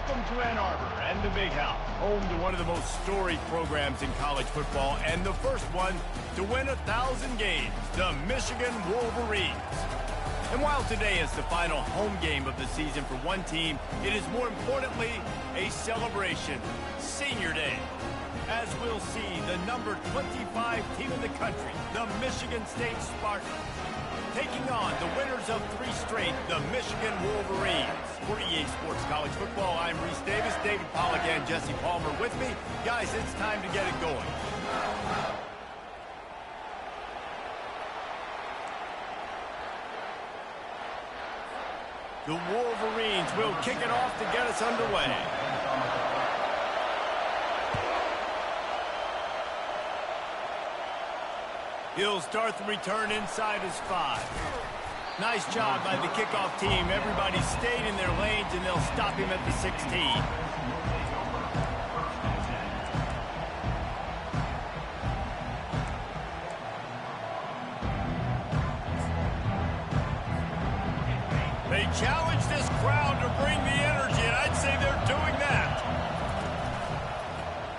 Welcome to Ann Arbor and the Big House, home to one of the most storied programs in college football and the first one to win 1,000 games, the Michigan Wolverines. And while today is the final home game of the season for one team, it is more importantly a celebration, Senior Day. As we'll see, the number 25 team in the country, the Michigan State Spartans, taking on the winners of 3 straight, the Michigan Wolverines. For EA Sports College Football, I'm Reese Davis, David Pollack, and Jesse Palmer with me. Guys, it's time to get it going. The Wolverines will kick it off to get us underway. He'll start the return inside his 5. Nice job by the kickoff team. Everybody stayed in their lanes, and they'll stop him at the 16. They challenge this crowd to bring the energy, and I'd say they're doing that.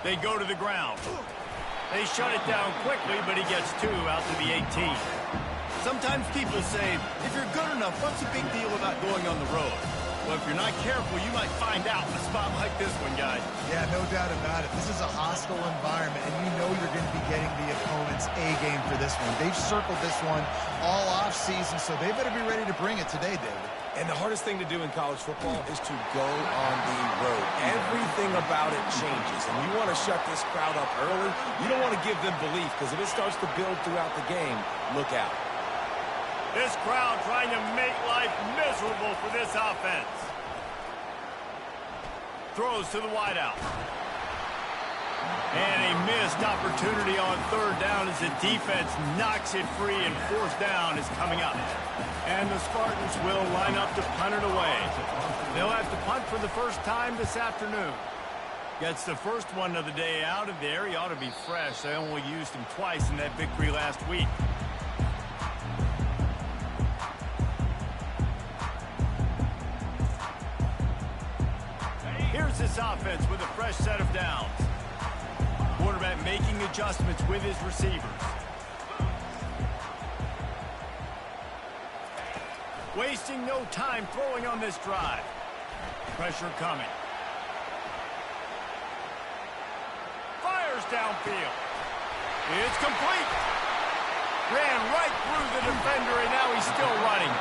They go to the ground. They shut it down quickly, but he gets 2 out to the 18. Sometimes people say, if you're good enough, what's the big deal about going on the road? Well, if you're not careful, you might find out in a spot like this one, guys. Yeah, no doubt about it. This is a hostile environment, and you know you're going to be getting the opponent's A-game for this one. They've circled this one all off-season, so they better be ready to bring it today, David. And the hardest thing to do in college football is to go on the road. Everything about it changes, and you want to shut this crowd up early. You don't want to give them belief, because if it starts to build throughout the game, look out. This crowd trying to make life miserable for this offense. Throws to the wideout. And a missed opportunity on 3rd down as the defense knocks it free, and 4th down is coming up. And the Spartans will line up to punt it away. They'll have to punt for the first time this afternoon. Gets the first one of the day out of there. He ought to be fresh. They only used him twice in that victory last week. Here's this offense with a fresh set of downs. Quarterback making adjustments with his receivers. Wasting no time throwing on this drive. Pressure coming. Fires downfield. It's complete. Ran right through the defender, and now he's still running.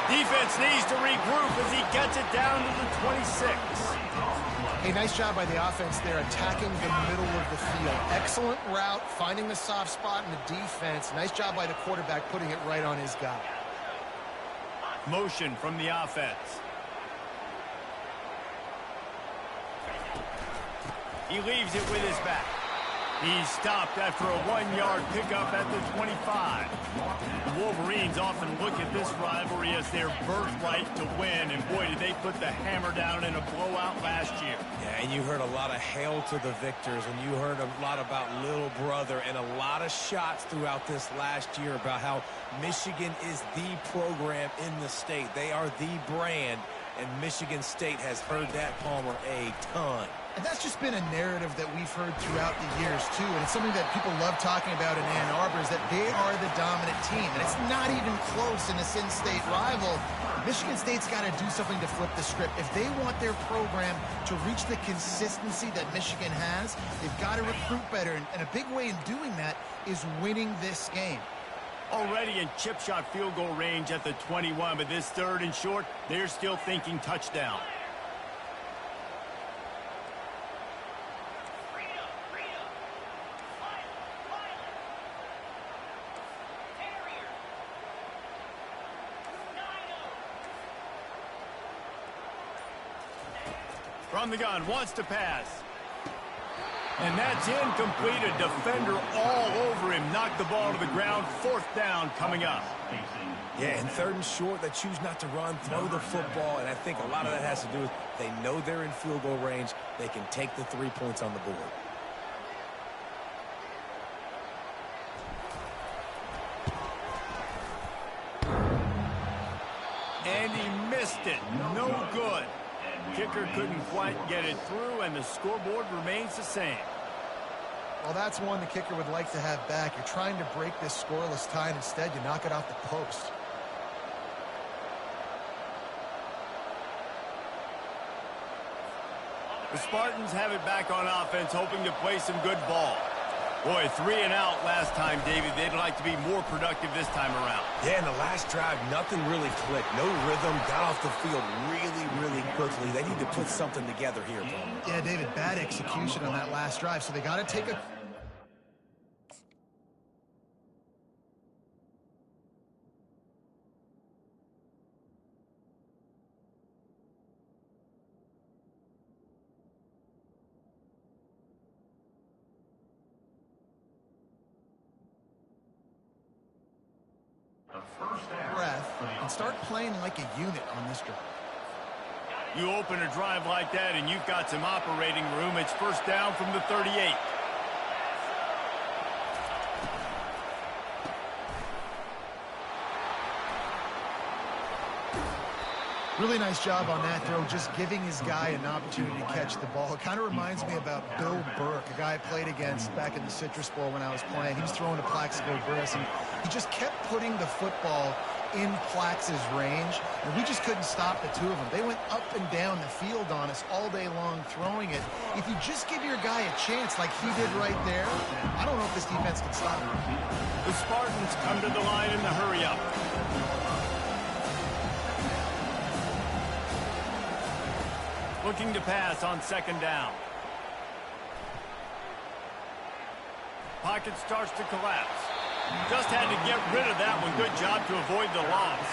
Defense needs to regroup as he gets it down to the 26. Hey, nice job by the offense there, attacking the middle of the field. Excellent route, finding the soft spot in the defense. Nice job by the quarterback putting it right on his guy. Motion from the offense. He leaves it with his back. He's stopped after a 1-yard pickup at the 25. The Wolverines often look at this rivalry as their birthright to win, and boy, did they put the hammer down in a blowout last year. Yeah, and you heard a lot of hail to the victors, and you heard a lot about little brother, and a lot of shots throughout this last year about how Michigan is the program in the state. They are the brand, and Michigan State has heard that, Palmer, a ton. And that's just been a narrative that we've heard throughout the years, too. And it's something that people love talking about in Ann Arbor, is that they are the dominant team. And it's not even close in this in-state rival. Michigan State's got to do something to flip the script. If they want their program to reach the consistency that Michigan has, they've got to recruit better. And a big way in doing that is winning this game. Already in chip shot field goal range at the 21, but this 3rd and short, they're still thinking touchdown. From the gun, wants to pass. And that's incomplete. A defender all over him. Knocked the ball to the ground. 4th down coming up. Yeah, and 3rd and short, they choose not to run, throw the football, and I think a lot of that has to do with they know they're in field goal range. They can take the 3 points on the board. And he missed it. No good. Kicker couldn't quite get it through, and the scoreboard remains the same. Well, that's one the kicker would like to have back. You're trying to break this scoreless tie, and instead you knock it off the post. The Spartans have it back on offense, hoping to play some good ball. Boy, 3 and out last time, David. They'd like to be more productive this time around. Yeah, in the last drive, nothing really clicked. No rhythm, got off the field really quickly. They need to put something together here, Tom. Yeah, David, bad execution on that last drive, so they got to take a... breath and start playing like a unit on this drive. You open a drive like that and you've got some operating room. It's first down from the 38. Really nice job on that throw, just giving his guy an opportunity to catch the ball. It kind of reminds me about Bill Burke, a guy I played against back in the Citrus Bowl when I was playing. He was throwing to Plaxico Burress, and he just kept putting the football in Plax's range, and we just couldn't stop the two of them. They went up and down the field on us all day long throwing it. If you just give your guy a chance like he did right there, I don't know if this defense can stop him. The Spartans come to the line in the hurry-up. Looking to pass on second down. Pocket starts to collapse. Just had to get rid of that one. Good job to avoid the loss.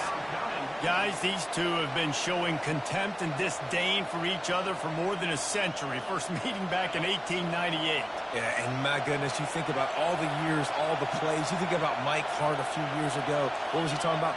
Guys, these two have been showing contempt and disdain for each other for more than a century. First meeting back in 1898. Yeah, and my goodness, you think about all the years, all the plays. You think about Mike Hart a few years ago. What was he talking about?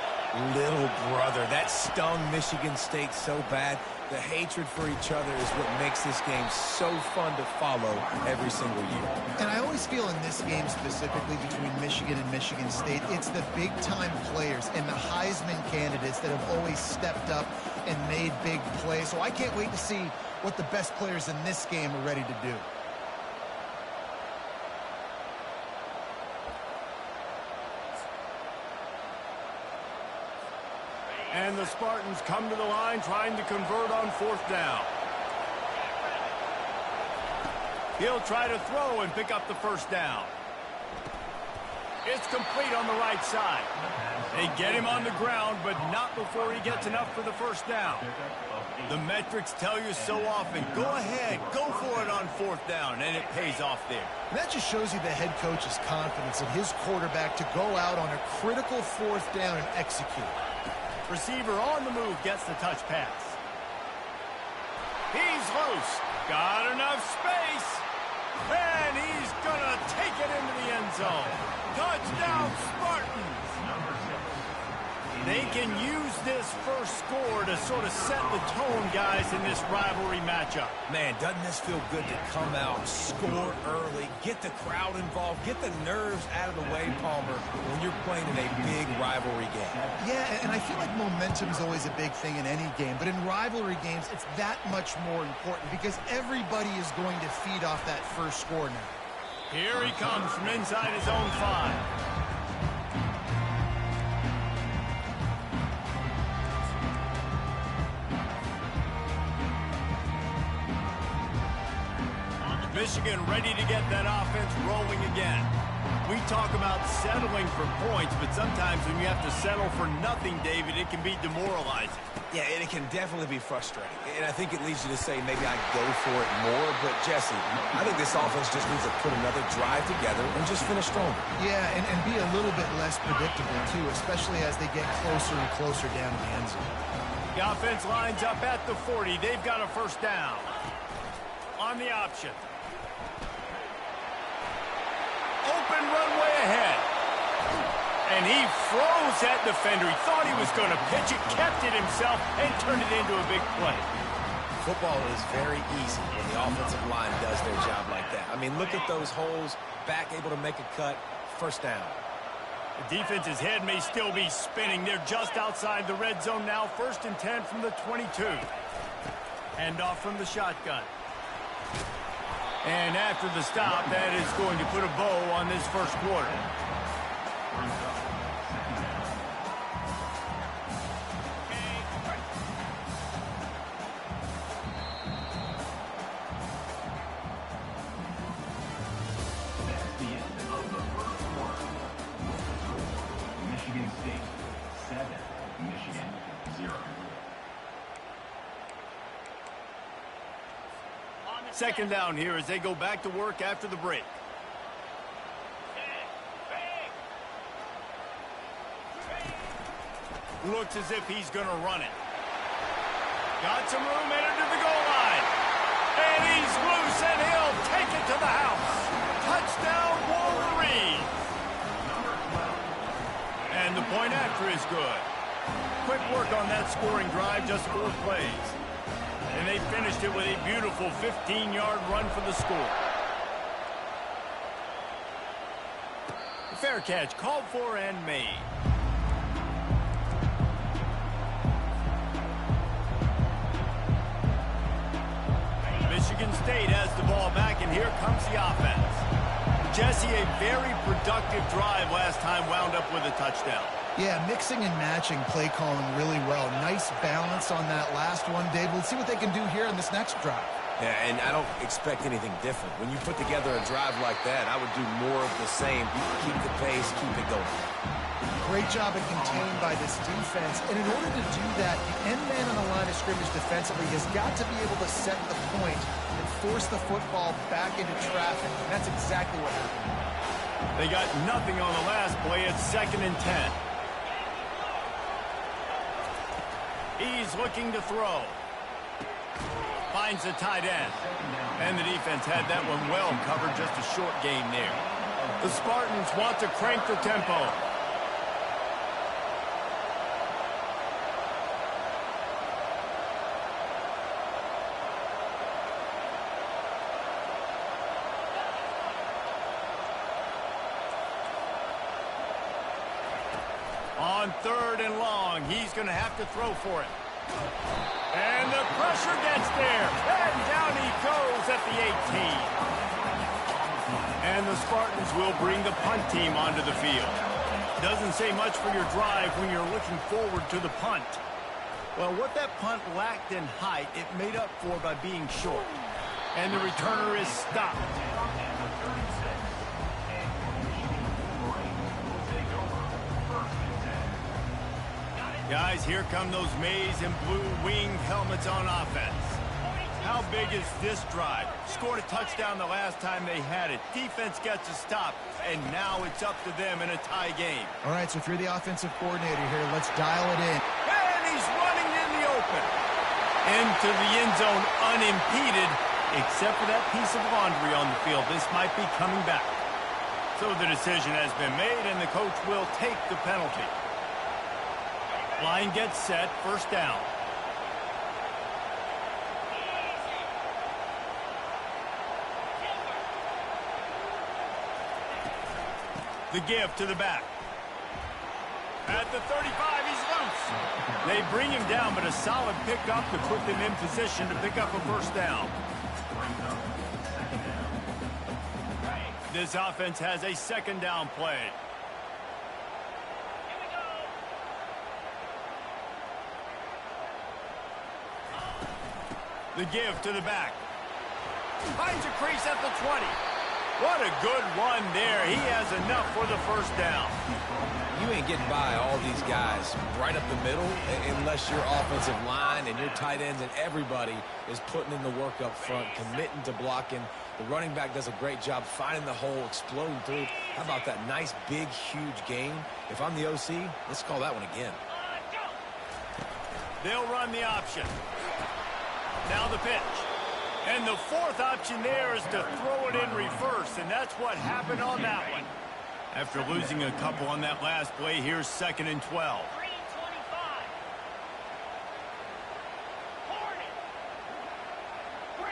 Little brother. That stung Michigan State so bad. The hatred for each other is what makes this game so fun to follow every single year. And I always feel in this game specifically between Michigan and Michigan State, it's the big-time players and the Heisman candidates that have always stepped up and made big plays. So I can't wait to see what the best players in this game are ready to do. And the Spartans come to the line trying to convert on fourth down. He'll try to throw and pick up the first down. It's complete on the right side. They get him on the ground, but not before he gets enough for the first down. The metrics tell you so often, go ahead, go for it on fourth down, and it pays off there. And that just shows you the head coach's confidence in his quarterback to go out on a critical fourth down and execute. Receiver on the move gets the touch pass. He's loose. Got enough space. And he's going to take it into the end zone. Touchdown, Spartans. They can use this first score to sort of set the tone, guys, in this rivalry matchup. Man, doesn't this feel good to come out, score early, get the crowd involved, get the nerves out of the way, Palmer, when you're playing in a big rivalry game. Yeah, and I feel like momentum's always a big thing in any game, but in rivalry games, it's that much more important because everybody is going to feed off that first score now. Here he comes from inside his own 5. Michigan ready to get that offense rolling again. We talk about settling for points, but sometimes when you have to settle for nothing, David, it can be demoralizing. Yeah, and it can definitely be frustrating. And I think it leads you to say maybe I'd go for it more. But, Jesse, I think this offense just needs to put another drive together and just finish stronger. Yeah, and be a little bit less predictable, too, especially as they get closer and closer down to the end zone. The offense lines up at the 40. They've got a first down. On the option. Open runway ahead. And he froze that defender. He thought he was going to pitch it, kept it himself, and turned it into a big play. Football is very easy when the offensive line does their job like that. I mean, look at those holes, back able to make a cut, first down. The defense's head may still be spinning. They're just outside the red zone now, 1st and 10 from the 22. Hand off from the shotgun. And after the stop, that is going to put a bow on this first quarter. Michigan State 7, Michigan 0. Second down here as they go back to work after the break. Looks as if he's going to run it. Got some room, entered to the goal line. And he's loose, and he'll take it to the house. Touchdown, Wolverines. And the point after is good. Quick work on that scoring drive, just 4 plays. And they finished it with a beautiful 15-yard run for the score. Fair catch, called for and made. Michigan State has the ball back, and here comes the offense. Jesse, a very productive drive last time, wound up with a touchdown. Yeah, mixing and matching play calling really well. Nice balance on that last one, Dave. Let's see what they can do here in this next drive. Yeah, and I don't expect anything different. When you put together a drive like that, I would do more of the same. You keep the pace, keep it going. Great job of contained by this defense. And in order to do that, the end man on the line of scrimmage defensively has got to be able to set the point and force the football back into traffic. And that's exactly what happened. They got nothing on the last play. It's 2nd and 10. He's looking to throw. Finds the tight end. And the defense had that one well covered, just a short gain there. The Spartans want to crank the tempo. On 3rd and long, he's going to have to throw for it. And the pressure gets there. And down he goes at the 18. And the Spartans will bring the punt team onto the field. Doesn't say much for your drive when you're looking forward to the punt. Well, what that punt lacked in height, it made up for by being short. And the returner is stopped. Guys, here come those maize and blue winged helmets on offense. How big is this drive? Scored a touchdown the last time they had it. Defense gets a stop, and now it's up to them in a tie game. All right, so if you're the offensive coordinator here, let's dial it in. And he's running in the open. Into the end zone unimpeded, except for that piece of laundry on the field. This might be coming back. So the decision has been made, and the coach will take the penalty. Line gets set, 1st down. The give to the back. At the 35, he's loose. They bring him down, but a solid pickup to put them in position to pick up a 1st down. This offense has a 2nd down play. The give to the back. Finds a crease at the 20. What a good run there. He has enough for the 1st down. You ain't getting by all these guys right up the middle unless your offensive line and your tight ends and everybody is putting in the work up front, committing to blocking. The running back does a great job finding the hole, exploding through. How about that nice, big, huge gain? If I'm the OC, let's call that one again. They'll run the option. Now the pitch. And the 4th option there is to throw it in reverse, and that's what happened on that one. After losing a couple on that last play, here's 2nd and 12.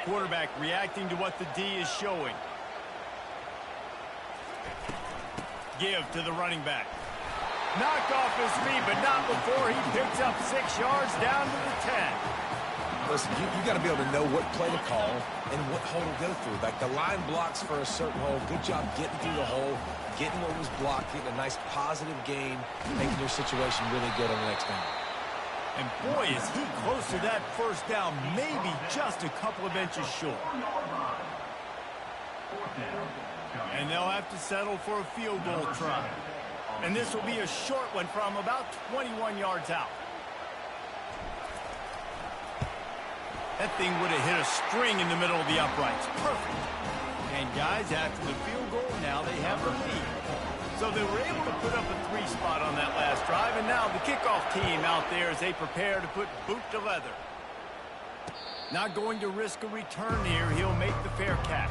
Quarterback reacting to what the D is showing. Give to the running back. Knocked off his feet, but not before he picks up 6 yards down to the 10. Listen, you got to be able to know what play to call and what hole to go through. Like the line blocks for a certain hole. Good job getting through the hole, getting what was blocked, getting a nice positive gain, making your situation really good on the next down. And boy, is he close to that first down, maybe just a couple of inches short. And they'll have to settle for a field goal try. And this will be a short one from about 21 yards out. That thing would have hit a string in the middle of the uprights. Perfect. And guys, after the field goal, now they have the lead. So they were able to put up a 3 spot on that last drive, and now the kickoff team out there as they prepare to put boot to leather. Not going to risk a return here. He'll make the fair catch.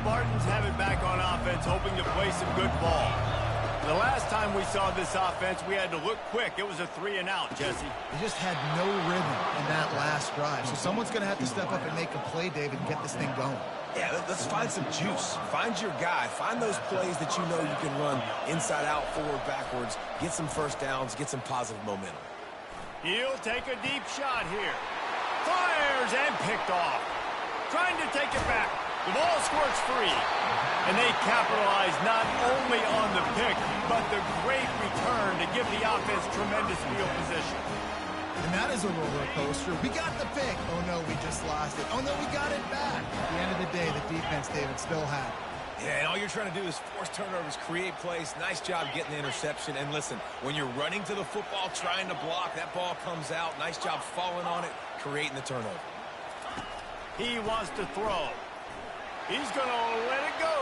Spartans have it back on offense, hoping to play some good ball. The last time we saw this offense, we had to look quick. It was a 3 and out, Jesse. They just had no rhythm in that last drive. So someone's going to have to step up and make a play, David, and get this thing going. Yeah, let's find some juice. Find your guy. Find those plays that you know you can run inside out, forward, backwards. Get some first downs. Get some positive momentum. He'll take a deep shot here. Fires and picked off. Trying to take it back. The ball squirts free. And they capitalize not only on the pick, but the great return to give the offense tremendous field position. And that is a roller coaster. We got the pick. Oh, no, we just lost it. Oh, no, we got it back. At the end of the day, the defense, David, still had it. Yeah, and all you're trying to do is force turnovers, create plays. Nice job getting the interception. And listen, when you're running to the football, trying to block, that ball comes out. Nice job falling on it, creating the turnover. He wants to throw. He's going to let it go.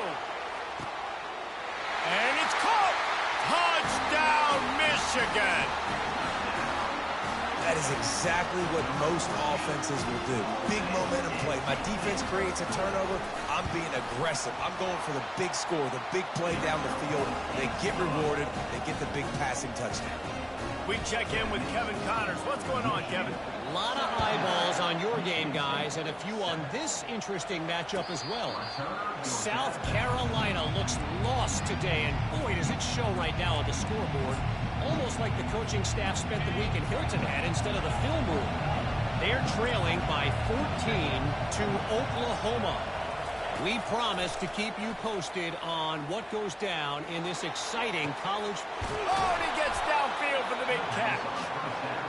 And it's caught. Touchdown, Michigan. That is exactly what most offenses will do. Big momentum play. My defense creates a turnover. I'm being aggressive. I'm going for the big score, the big play down the field. They get rewarded. They get the big passing touchdown. We check in with Kevin Connors. What's going on, Kevin? A lot of eyeballs on your game, guys, and a few on this interesting matchup as well. South Carolina looks lost today, and boy, does it show right now on the scoreboard. Almost like the coaching staff spent the week in Hilton Head instead of the film room. They're trailing by 14 to Oklahoma. We promise to keep you posted on what goes down in this exciting college. Oh, and he gets downfield for the big catch.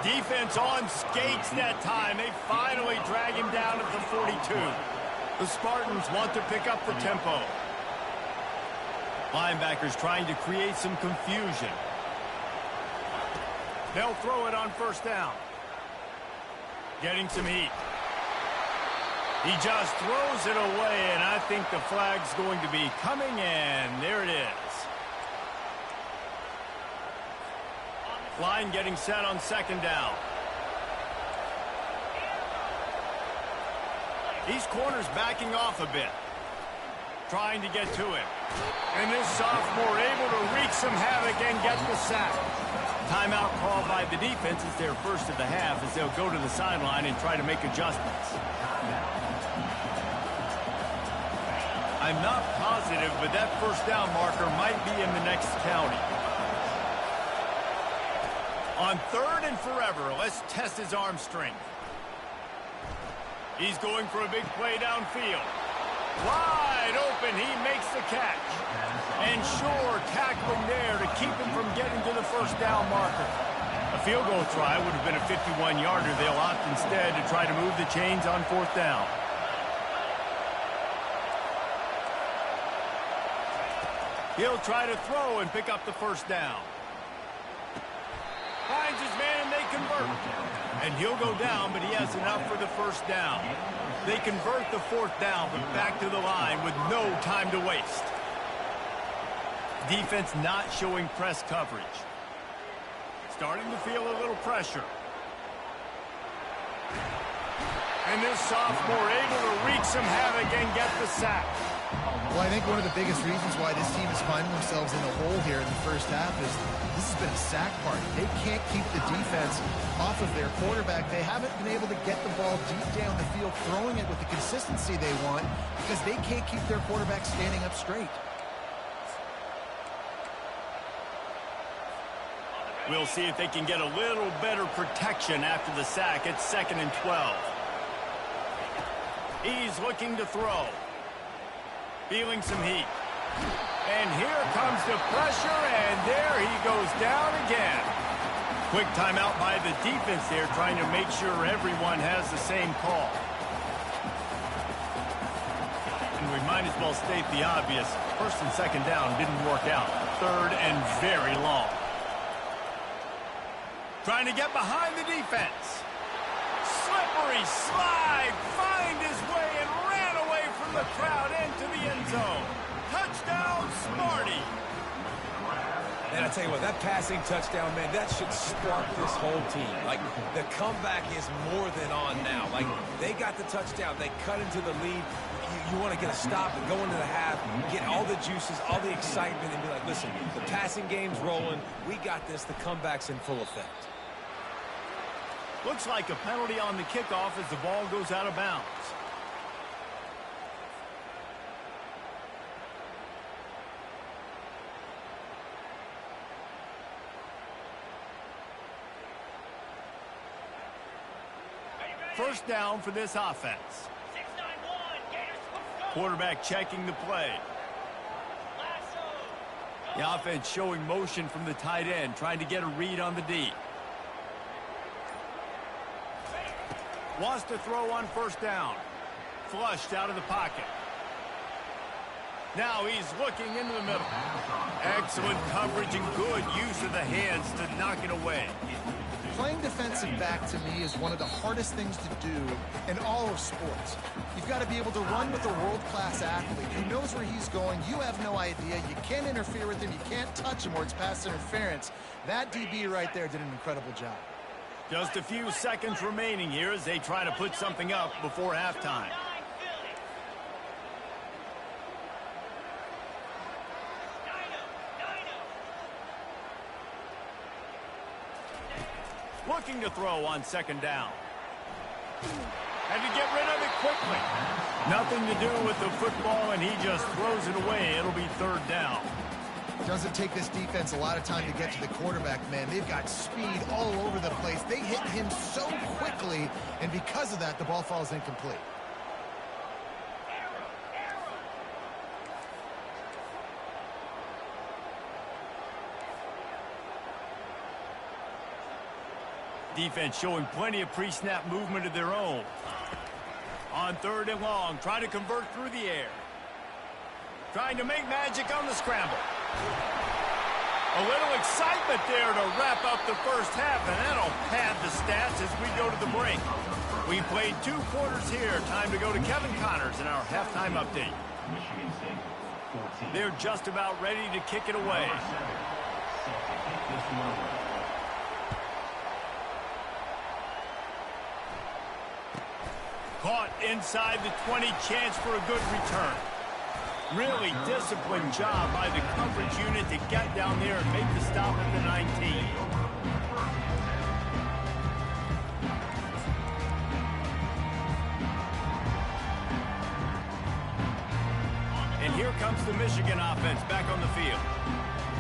Defense on skates that time. They finally drag him down at the 42. The Spartans want to pick up the tempo. Linebackers trying to create some confusion. They'll throw it on first down. Getting some heat. He just throws it away, and I think the flag's going to be coming, and there it is. Line getting set on second down. These corners backing off a bit. Trying to get to him. And this sophomore able to wreak some havoc and get the sack. Timeout called by the defense. It's their first of the half as they'll go to the sideline and try to make adjustments. I'm not positive, but that first down marker might be in the next county. On third and forever, let's test his arm strength. He's going for a big play downfield. Wide open, he makes the catch. And sure, tackling there to keep him from getting to the first down marker. A field goal try would have been a 51-yarder. They'll opt instead to try to move the chains on fourth down. He'll try to throw and pick up the first down. Finds his man, and they convert. And he'll go down, but he has enough for the first down. They convert the fourth down, but back to the line with no time to waste. Defense not showing press coverage. Starting to feel a little pressure. And this sophomore able to wreak some havoc and get the sack. Well, I think one of the biggest reasons why this team is finding themselves in the hole here in the first half is this has been a sack party. They can't keep the defense off of their quarterback. They haven't been able to get the ball deep down the field, throwing it with the consistency they want because they can't keep their quarterback standing up straight. We'll see if they can get a little better protection after the sack. It's 2nd and 12. He's looking to throw. Feeling some heat. And here comes the pressure, and there he goes down again. Quick timeout by the defense there, trying to make sure everyone has the same call. And we might as well state the obvious. 1st and 2nd down didn't work out. 3rd and very long. Trying to get behind the defense. Slippery slide, find his way and ran away from the crowd into the end zone. Touchdown, Sparty. And I tell you what, that passing touchdown, man, that should spark this whole team. Like, the comeback is more than on now. Like, they got the touchdown. They cut into the lead. You want to get a stop and go into the half, get all the juices, all the excitement, and be like, listen, the passing game's rolling. We got this. The comeback's in full effect. Looks like a penalty on the kickoff as the ball goes out of bounds. First down for this offense. Quarterback checking the play. The offense showing motion from the tight end, trying to get a read on the D. Wants to throw on 1st down. Flushed out of the pocket. Now he's looking into the middle. Excellent coverage and good use of the hands to knock it away. Playing defensive back, to me, is one of the hardest things to do in all of sports. You've got to be able to run with a world-class athlete who knows where he's going. You have no idea. You can't interfere with him. You can't touch him or it's pass interference. That DB right there did an incredible job. Just a few seconds remaining here as they try to put something up before halftime. Looking to throw on 2nd down. Had to get rid of it quickly. Nothing to do with the football, and he just throws it away. It'll be 3rd down. Doesn't take this defense a lot of time to get to the quarterback, man. They've got speed all over the place. They hit him so quickly, and because of that, the ball falls incomplete. Defense showing plenty of pre-snap movement of their own. On 3rd and long, trying to convert through the air. Trying to make magic on the scramble. A little excitement there to wrap up the first half, and that'll pad the stats as we go to the break. We played 2 quarters here. Time to go to Kevin Connors in our halftime update. They're just about ready to kick it away. Caught inside the 20, chance for a good return. Really disciplined job by the coverage unit to get down there and make the stop at the 19. And here comes the Michigan offense back on the field.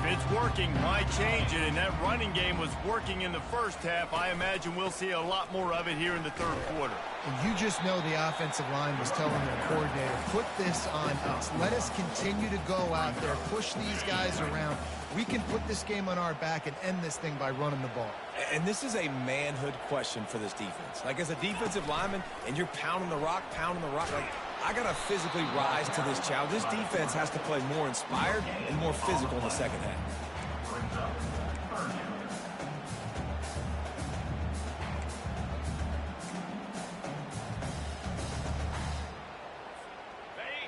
If it's working, why change it? And that running game was working in the first half. I imagine we'll see a lot more of it here in the 3rd quarter. And you just know the offensive line was telling their coordinator, put this on us. Let us continue to go out there, push these guys around. We can put this game on our back and end this thing by running the ball. And this is a manhood question for this defense. Like, as a defensive lineman, and you're pounding the rock, like, I got to physically rise to this challenge. This defense has to play more inspired and more physical in the second half.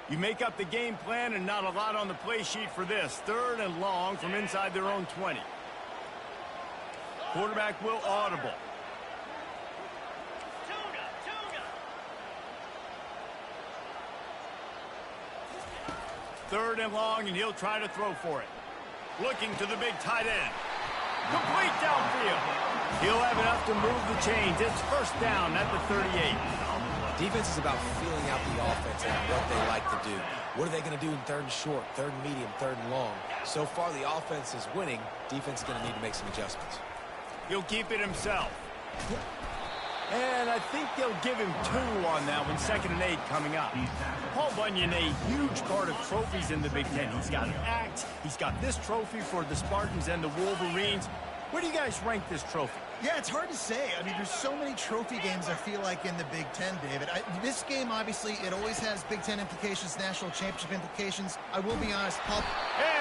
You make up the game plan and not a lot on the play sheet for this. 3rd and long from inside their own 20. Quarterback will audible. 3rd and long, and he'll try to throw for it. Looking to the big tight end. Complete downfield. He'll have enough to move the chains. It's 1st down at the 38. Defense is about feeling out the offense and what they like to do. What are they going to do in 3rd and short, 3rd and medium, 3rd and long? So far, the offense is winning. Defense is going to need to make some adjustments. He'll keep it himself. And I think they'll give him 2 on that one. 2nd and 8 coming up. Paul Bunyan, a huge part of trophies in the Big Ten. He's got an axe. He's got this trophy for the Spartans and the Wolverines. Where do you guys rank this trophy? Yeah, it's hard to say. I mean, there's so many trophy games, I feel like, in the Big Ten, David. This game, obviously, it always has Big Ten implications, national championship implications. I will be honest, Paul.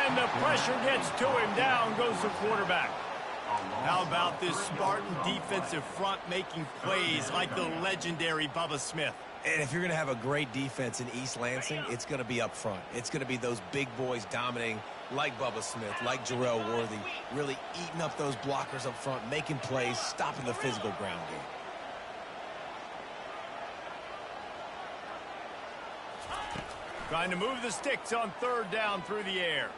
And the pressure gets to him. Down goes the quarterback. How about this Spartan defensive front making plays like the legendary Bubba Smith? And if you're going to have a great defense in East Lansing, it's going to be up front. It's going to be those big boys dominating like Bubba Smith, like Jarrell Worthy, really eating up those blockers up front, making plays, stopping the physical ground game. Trying to move the sticks on 3rd down through the air.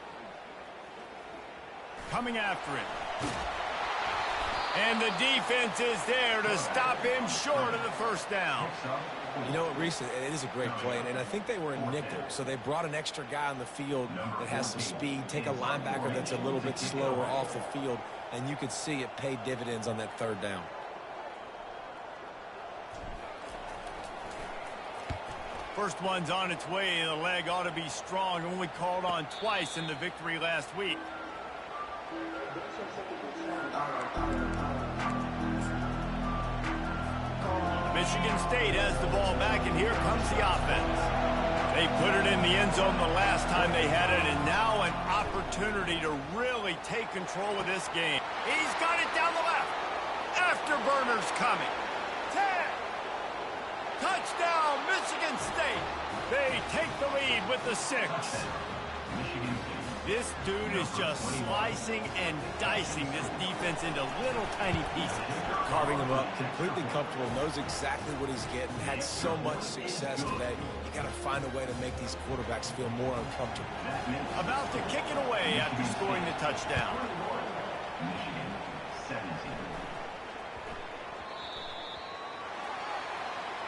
Coming after it. And the defense is there to stop him short of the 1st down. You know what, Reese, it is a great play, and I think they were in nickel, so they brought an extra guy on the field that has some speed, take a linebacker that's a little bit slower off the field, and you could see it paid dividends on that 3rd down. First one's on its way. The leg ought to be strong. Only called on twice in the victory last week. Michigan State has the ball back, and here comes the offense. They put it in the end zone the last time they had it, and now an opportunity to really take control of this game. He's got it down the left. Afterburner's coming. 10. Touchdown, Michigan State. They take the lead with the 6. This dude is just slicing and dicing this defense into little tiny pieces. Carving him up, completely comfortable, knows exactly what he's getting, had so much success today. You got to find a way to make these quarterbacks feel more uncomfortable. About to kick it away after scoring the touchdown. Michigan 17.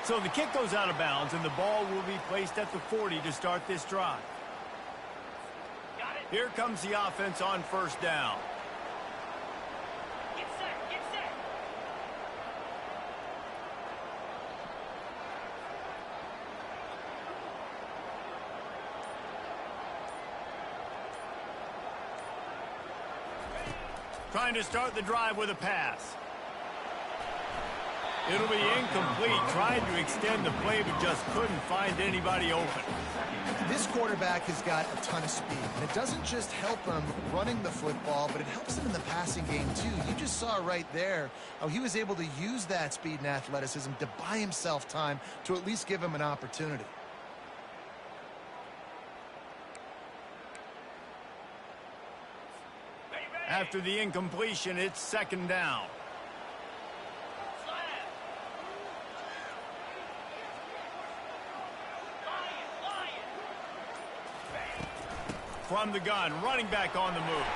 So the kick goes out of bounds, and the ball will be placed at the 40 to start this drive. Here comes the offense on 1st down. Get set, get set. Trying to start the drive with a pass. It'll be incomplete. Tried to extend the play, but just couldn't find anybody open. This quarterback has got a ton of speed, and it doesn't just help him running the football, but it helps him in the passing game, too. You just saw right there how he was able to use that speed and athleticism to buy himself time to at least give him an opportunity. After the incompletion, it's 2nd down. From the gun, running back on the move.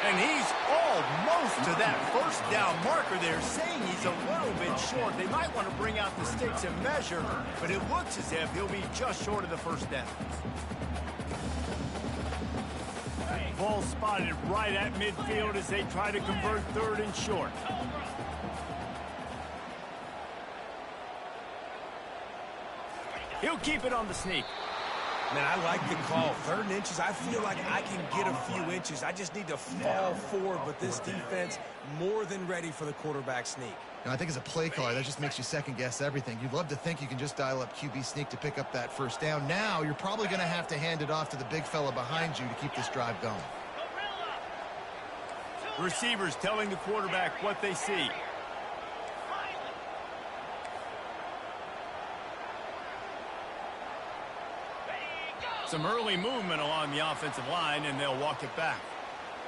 And he's almost to that 1st down marker there, saying he's a little bit short. They might want to bring out the sticks and measure, but it looks as if he'll be just short of the 1st down. Ball spotted right at midfield as they try to convert 3rd and short. He'll keep it on the sneak. Man, I like the call. 3rd and inches, I feel like I can get a few inches. I just need to fall forward, but this defense more than ready for the quarterback sneak. Now, I think as a play caller, that just makes you second-guess everything. You'd love to think you can just dial up QB sneak to pick up that 1st down. Now, you're probably going to have to hand it off to the big fella behind you to keep this drive going. Receivers telling the quarterback what they see. Some early movement along the offensive line, and they'll walk it back.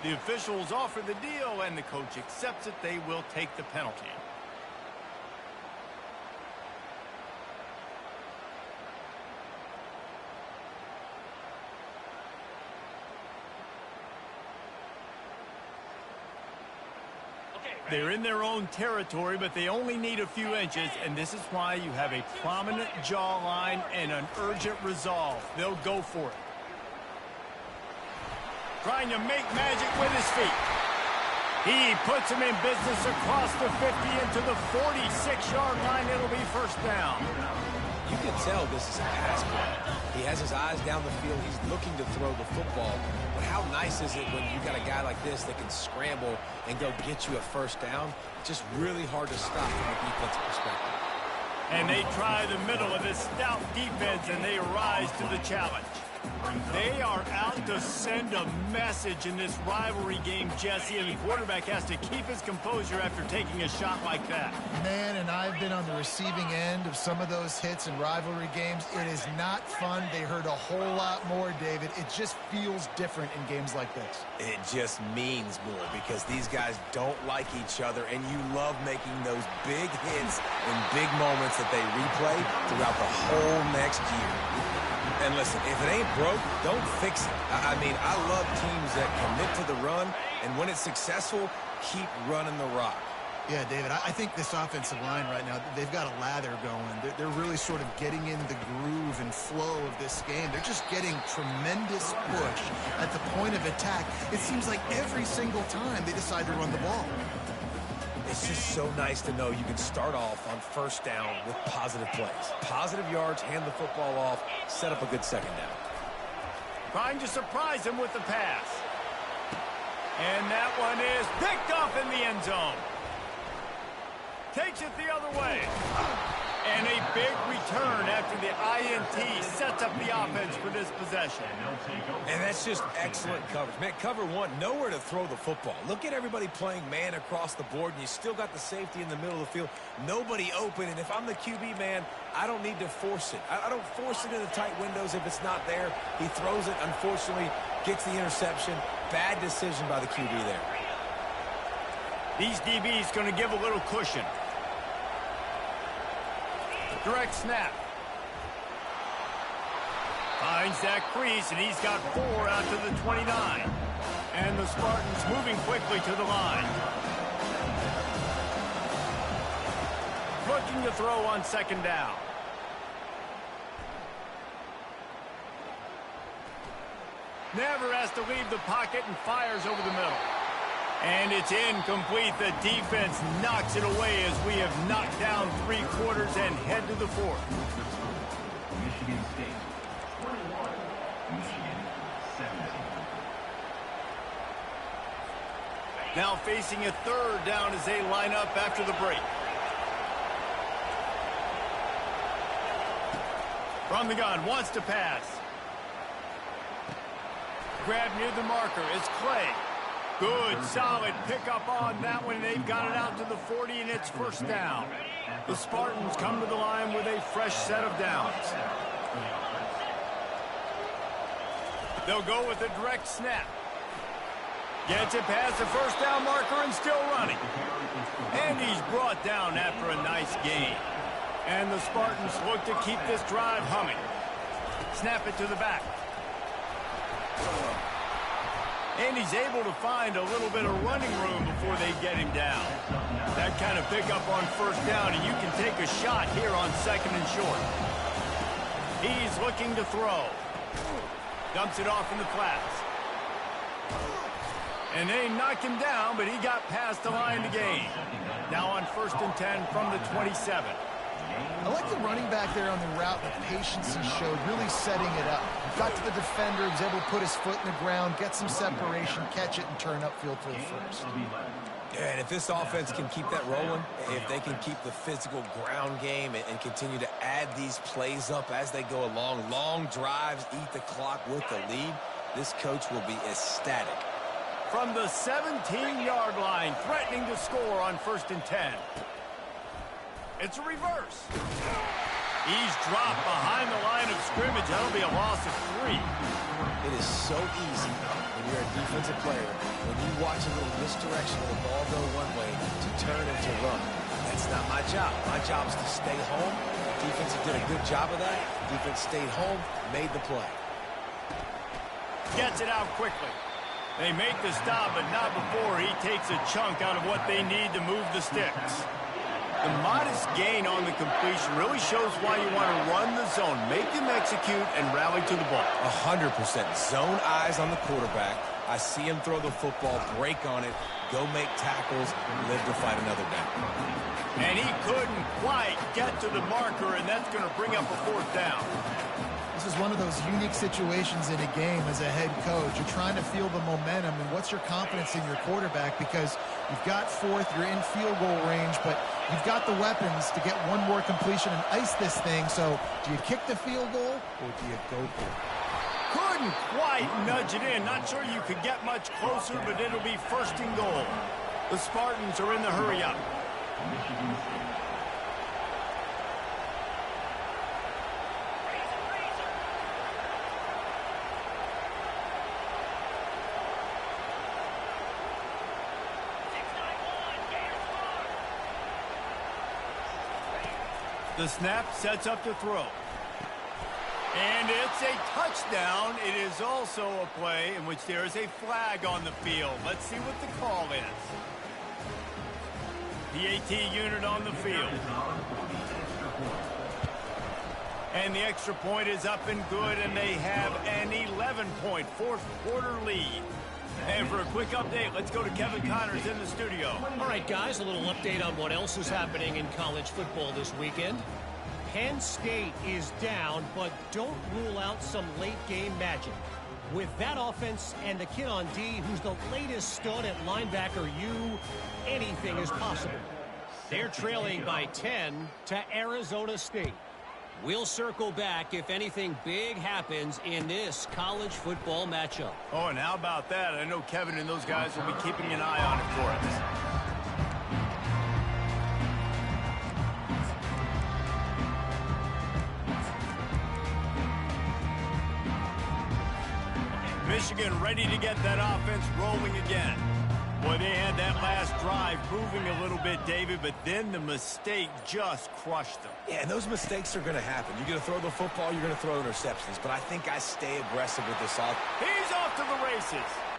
The officials offer the deal, and the coach accepts it. They will take the penalty. They're in their own territory, but they only need a few inches, and this is why you have a prominent jawline and an urgent resolve. They'll go for it. Trying to make magic with his feet. He puts him in business across the 50 into the 46-yard line. It'll be first down. You can tell this is a pass play. He has his eyes down the field. He's looking to throw the football. But how nice is it when you got a guy like this that can scramble and go get you a first down? Just really hard to stop from a defensive perspective. And they try the middle of this stout defense, and they rise to the challenge. They are out to send a message in this rivalry game, Jesse, and the quarterback has to keep his composure after taking a shot like that. Man, and I've been on the receiving end of some of those hits in rivalry games. It is not fun. They hurt a whole lot more, David. It just feels different in games like this. It just means more because these guys don't like each other, and you love making those big hits and big moments that they replay throughout the whole next year. And listen, if it ain't broke, don't fix it. I mean, I love teams that commit to the run, and when it's successful, keep running the rock. Yeah, David, I think this offensive line right now, they've got a lather going. They're really sort of getting in the groove and flow of this game. They're just getting tremendous push at the point of attack. It seems like every single time they decide to run the ball. It's just so nice to know you can start off on first down with positive plays. Positive yards, hand the football off, set up a good second down. Trying to surprise him with the pass. And that one is picked off in the end zone. Takes it the other way. And a big return after the INT sets up the offense for this possession. And that's just excellent coverage. Man, cover one, nowhere to throw the football. Look at everybody playing man across the board, and you still got the safety in the middle of the field. Nobody open, and if I'm the QB, man, I don't need to force it. I don't force it in the tight windows if it's not there. He throws it, unfortunately, gets the interception. Bad decision by the QB there. These DBs going to give a little cushion. Direct snap. Finds that crease, and he's got 4 out to the 29. And the Spartans moving quickly to the line. Looking to throw on second down. Never has to leave the pocket and fires over the middle. And it's incomplete. The defense knocks it away as we have knocked down 3 quarters and head to the 4th. Michigan State, 21. Michigan, 17. Now facing a 3rd down as they line up after the break. From the gun, wants to pass. Grab near the marker is Clay. Good, solid pickup on that one. They've got it out to the 40, and it's first down. The Spartans come to the line with a fresh set of downs. They'll go with a direct snap. Gets it past the first down marker and still running. And he's brought down after a nice gain. And the Spartans look to keep this drive humming. Snap it to the back. And he's able to find a little bit of running room before they get him down. That kind of pickup on first down, and you can take a shot here on 2nd and short. He's looking to throw. Dumps it off in the flats. And they knock him down, but he got past the line to gain. Now on 1st and 10 from the 27. I like the running back there on the route, the patience he showed, really setting it up. Got to the defender, was able to put his foot in the ground, get some separation, catch it, and turn upfield for the first. Yeah, and if this offense can keep that rolling, if they can keep the physical ground game and continue to add these plays up as they go along, long drives, eat the clock with the lead, this coach will be ecstatic. From the 17-yard line, threatening to score on 1st and 10. It's a reverse. He's dropped behind the line of scrimmage. That'll be a loss of 3. It is so easy when you're a defensive player, when you watch a little misdirection of the ball go one way, to turn and to run. That's not my job. My job is to stay home. The defense did a good job of that. The defense stayed home, made the play. Gets it out quickly. They make the stop, but not before he takes a chunk out of what they need to move the sticks. The modest gain on the completion really shows why you want to run the zone, make him execute, and rally to the ball. 100%. Zone eyes on the quarterback. I see him throw the football, break on it, go make tackles, live to fight another down. And he couldn't quite get to the marker, and that's going to bring up a fourth down. This is one of those unique situations in a game as a head coach. You're trying to feel the momentum, and what's your confidence in your quarterback? Because you've got fourth, you're in field goal range, but you've got the weapons to get one more completion and ice this thing. So do you kick the field goal or do you go for it? Couldn't quite nudge it in. Not sure you could get much closer, but it'll be first and goal. The Spartans are in the hurry-up. Michigan State. The snap sets up the throw. And it's a touchdown. It is also a play in which there is a flag on the field. Let's see what the call is. PAT unit on the field. And the extra point is up and good, and they have an 11-point fourth-quarter lead. And for a quick update, let's go to Kevin Connors in the studio. All right, guys, a little update on what else is happening in college football this weekend. Penn State is down, but don't rule out some late-game magic. With that offense and the kid on D, who's the latest stud at linebacker U, anything is possible. They're trailing by 10 to Arizona State. We'll circle back if anything big happens in this college football matchup. Oh, and how about that? I know Kevin and those guys will be keeping an eye on it for us. Michigan ready to get that offense rolling again. Boy, they had that last drive moving a little bit, David, but then the mistake just crushed them. Yeah, and those mistakes are going to happen. You're going to throw the football, you're going to throw interceptions, but I think I stay aggressive with this offense. He's off to the races.